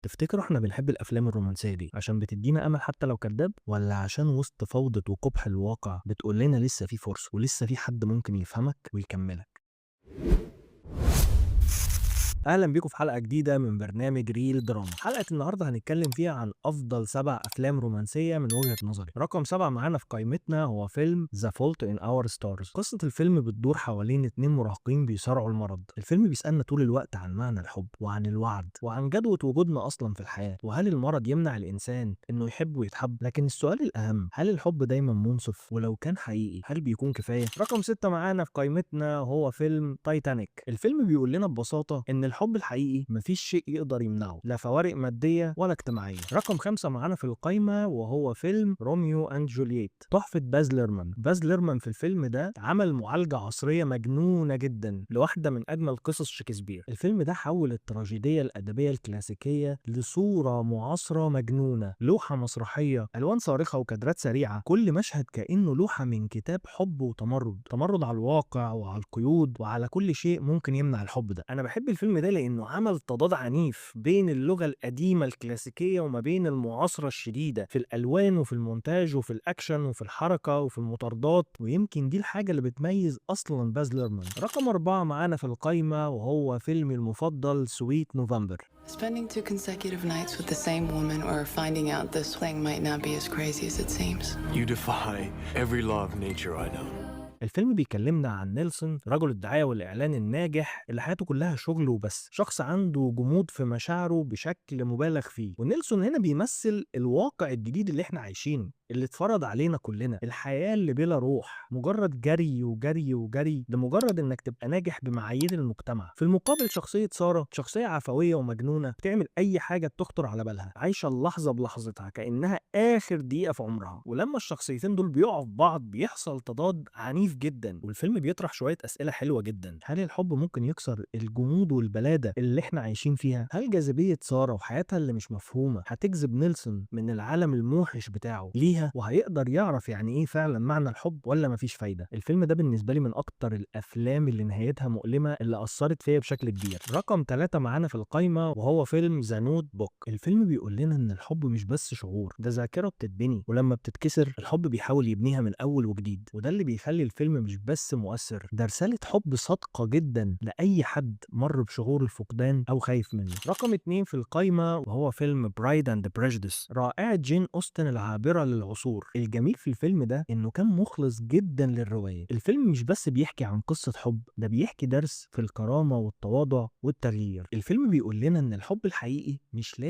تفتكروا احنا بنحب الافلام الرومانسيه دي عشان بتدينا امل حتى لو كذاب، ولا عشان وسط فوضى وقبح الواقع بتقول لنا لسه في فرصه ولسه في حد ممكن يفهمك ويكملك؟ اهلا بيكم في حلقه جديده من برنامج ريل دراما. حلقه النهارده هنتكلم فيها عن افضل 7 افلام رومانسيه من وجهه نظري. رقم 7 معانا في قائمتنا هو فيلم ذا فولت ان اور ستارز. قصه الفيلم بتدور حوالين 2 مراهقين بيصارعوا المرض. الفيلم بيسالنا طول الوقت عن معنى الحب وعن الوعد وعن جدوى وجودنا اصلا في الحياه، وهل المرض يمنع الانسان انه يحب ويتحب؟ لكن السؤال الاهم، هل الحب دايما منصف؟ ولو كان حقيقي هل بيكون كفايه؟ رقم 6 معانا في قائمتنا هو فيلم تايتانيك. الفيلم بيقول لنا ببساطه ان الحب الحقيقي مفيش شيء يقدر يمنعه، لا فوارق ماديه ولا اجتماعيه. رقم 5 معانا في القائمه وهو فيلم روميو اند جولييت، تحفه باز ليرمان. باز ليرمان في الفيلم ده عمل معالجه عصريه مجنونه جدا لواحده من اجمل قصص شكسبير. الفيلم ده حول التراجيديه الادبيه الكلاسيكيه لصوره معاصره مجنونه، لوحه مسرحيه، الوان صارخه وكادرات سريعه، كل مشهد كانه لوحه من كتاب حب وتمرد على الواقع وعلى القيود وعلى كل شيء ممكن يمنع الحب ده. انا بحب الفيلم ده لانه عمل تضاد عنيف بين اللغه القديمه الكلاسيكيه وما بين المعاصره الشديده، في الالوان وفي المونتاج وفي الاكشن وفي الحركه وفي المطاردات، ويمكن دي الحاجه اللي بتميز اصلا باز ليرمان. رقم 4 معانا في القائمه وهو فيلمي المفضل سويت نوفمبر. Spending 2 consecutive nights with the same woman or finding out this thing might not be as crazy as it seems. You defy every law of nature I know. الفيلم بيكلمنا عن نيلسون، رجل الدعاية والإعلان الناجح اللي حياته كلها شغل وبس، شخص عنده جمود في مشاعره بشكل مبالغ فيه. ونيلسون هنا بيمثل الواقع الجديد اللي احنا عايشينه، اللي اتفرض علينا كلنا، الحياة اللي بلا روح، مجرد جري وجري وجري لمجرد انك تبقى ناجح بمعايير المجتمع. في المقابل شخصية سارة شخصية عفوية ومجنونة، بتعمل أي حاجة بتخطر على بالها، عايشة اللحظة بلحظتها كأنها آخر دقيقة في عمرها. ولما الشخصيتين دول بيقعوا في بعض بيحصل تضاد عنيف جدا، والفيلم بيطرح شوية أسئلة حلوة جدا. هل الحب ممكن يكسر الجمود والبلادة اللي احنا عايشين فيها؟ هل جاذبية سارة وحياتها اللي مش مفهومة هتجذب نيلسون من العالم الموحش بتاعه ليها، وهيقدر يعرف يعني ايه فعلا معنى الحب، ولا مفيش فايدة؟ الفيلم ده بالنسبة لي من أكتر الأفلام اللي نهايتها مؤلمة اللي أثرت فيا بشكل كبير. رقم 3 معانا في القائمة وهو فيلم ذا نوت بوك. الفيلم بيقول لنا إن الحب مش بس شعور، ده ذاكرة بتتبني، ولما بتتكسر الحب بيحاول يبنيها من أول وجديد. وده اللي بيخلي الفيلم مش بس مؤثر، ده رسالة حب صادقة جدا لأي حد مر بشعور الفقدان أو خايف منه. رقم 2 في القائمة وهو فيلم برايد اند بريجديس. رائعة جين أوستن العابرة للعصور. الجميل في الفيلم ده إنه كان مخلص جدا للرواية. الفيلم مش بس بيحكي عن قصة حب، ده بيحكي درس في الكرامة والتواضع والتغيير. الفيلم بيقول لنا إن الحب الحقيقي مش لازم